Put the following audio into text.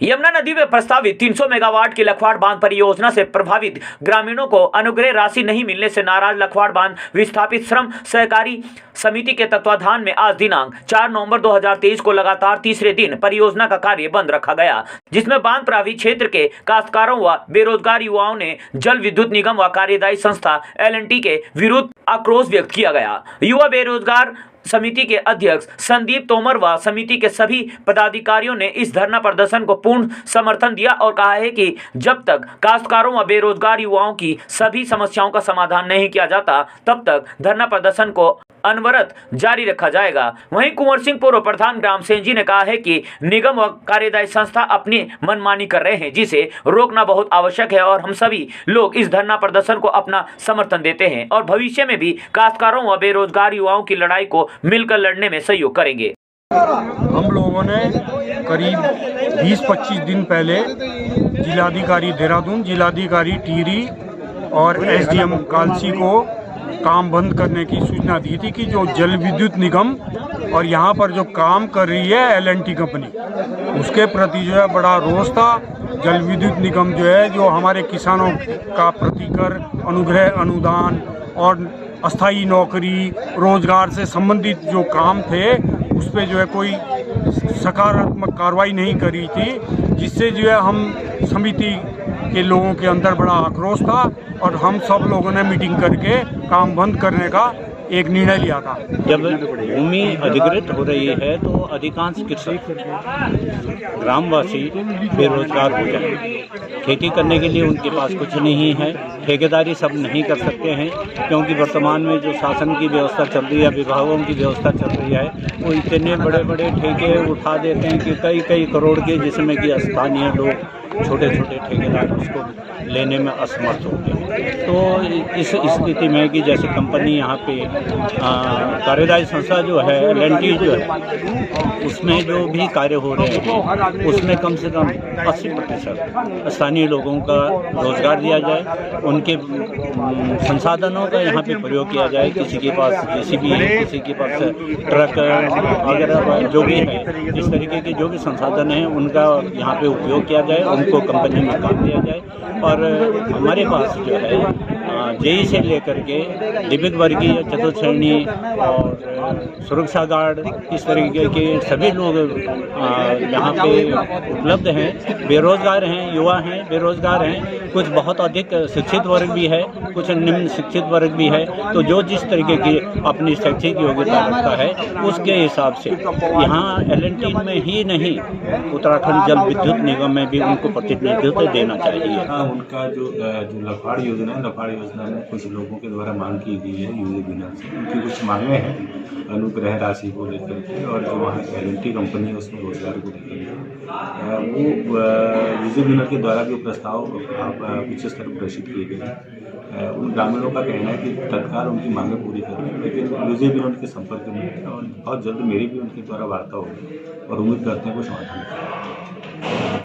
यमुना नदी में प्रस्तावित 300 मेगावाट की लखवाड़ बांध परियोजना से प्रभावित ग्रामीणों को अनुग्रह राशि नहीं मिलने से नाराज लखवाड़ बांध विस्थापित श्रम सहकारी समिति के तत्वाधान में आज दिनांक 4 नवंबर 2023 को लगातार तीसरे दिन परियोजना का कार्य बंद रखा गया, जिसमें बांध प्रभावित क्षेत्र के काश्तकारों व बेरोजगार युवाओं ने जल विद्युत निगम व कार्यदायी संस्था L&T के विरुद्ध आक्रोश व्यक्त किया गया। युवा बेरोजगार समिति के अध्यक्ष संदीप तोमर व समिति के सभी पदाधिकारियों ने इस धरना प्रदर्शन को पूर्ण समर्थन दिया और कहा है कि जब तक काश्तकारों व बेरोजगार युवाओं की सभी समस्याओं का समाधान नहीं किया जाता तब तक धरना प्रदर्शन को अनवरत जारी रखा जाएगा। वहीं कुंवर सिंह पूर्व प्रधान ग्राम सेंजी ने कहा है कि निगम व कार्यदायी संस्था अपनी मनमानी कर रहे हैं, जिसे रोकना बहुत आवश्यक है और हम सभी लोग इस धरना प्रदर्शन को अपना समर्थन देते हैं और भविष्य में भी काश्तकारों व बेरोजगार युवाओं की लड़ाई को मिलकर लड़ने में सहयोग करेंगे। हम लोगों ने करीब 20-25 दिन पहले जिलाधिकारी देहरादून, जिलाधिकारी टिहरी और SDM कालसी को काम बंद करने की सूचना दी थी कि जो जल विद्युत निगम और यहाँ पर जो काम कर रही है L&T कंपनी, उसके प्रति जो है बड़ा रोष था। जल विद्युत निगम जो है जो हमारे किसानों का प्रतिकर, अनुग्रह, अनुदान और अस्थाई नौकरी, रोजगार से संबंधित जो काम थे उस पर जो है कोई सकारात्मक कार्रवाई नहीं करी थी, जिससे जो है हम समिति के लोगों के अंदर बड़ा आक्रोश था और हम सब लोगों ने मीटिंग करके काम बंद करने का एक निर्णय लिया था। जब भूमि अधिकृत हो रही है तो अधिकांश कृषक ग्रामवासी बेरोजगार हो जाए। खेती करने के लिए उनके पास कुछ नहीं है, ठेकेदारी सब नहीं कर सकते हैं, क्योंकि वर्तमान में जो शासन की व्यवस्था चल रही है, विभागों की व्यवस्था चल रही है, वो इतने बड़े बड़े ठेके उठा देते हैं कि कई करोड़ के, जिसमें कि स्थानीय लोग, छोटे छोटे ठेकेदार उसको लेने में असमर्थ होते हैं। तो इस स्थिति में कि जैसे कंपनी यहाँ पे कार्यदायी संस्था जो है L&T जो है उसमें जो भी कार्य हो रहे हैं उसमें कम से कम 80% स्थानीय लोगों का रोजगार दिया जाए, उनके संसाधनों का यहाँ पे प्रयोग किया जाए। किसी के पास JCB है, किसी के पास ट्रक वगैरह जो भी है, इस तरीके के जो भी संसाधन हैं उनका यहाँ पे उपयोग किया जाए, उनको कंपनी में काम दिया जाए। और हमारे पास जो है JE से लेकर के दिव्यांग वर्गीय, चतुर्थ श्रेणी और सुरक्षा गार्ड, इस तरीके के सभी लोग यहाँ पे उपलब्ध हैं। बेरोजगार हैं, युवा हैं, बेरोजगार हैं, कुछ बहुत अधिक शिक्षित वर्ग भी है, कुछ निम्न शिक्षित वर्ग भी है। तो जो जिस तरीके की अपनी शैक्षिक योग्यता रखता है उसके हिसाब से यहाँ L&T में ही नहीं, उत्तराखंड जल विद्युत निगम में भी उनको प्रतिनिधित्व देना चाहिए। उनका जो लखवाड़ योजना है, लखवाड़ योजना में कुछ लोगों के द्वारा मांग की गई है यूजेबीनर से। उनकी कुछ मांगे हैं अनुग्रह राशि को लेकर के, और जो वहाँ L&T कंपनी है उसमें रोजगार को लेकर के वो यूजेबीनर के द्वारा जो प्रस्ताव उच्च स्तर पर प्रेषित किए गए हैं, उन ग्रामीणों का कहना है कि तत्काल उनकी मांगें पूरी करें, लेकिन यूजेबीनर उनके संपर्क में है और बहुत जल्द मेरी भी उनके द्वारा वार्ता होगी और उम्मीद करते हैं वो समाधान करें।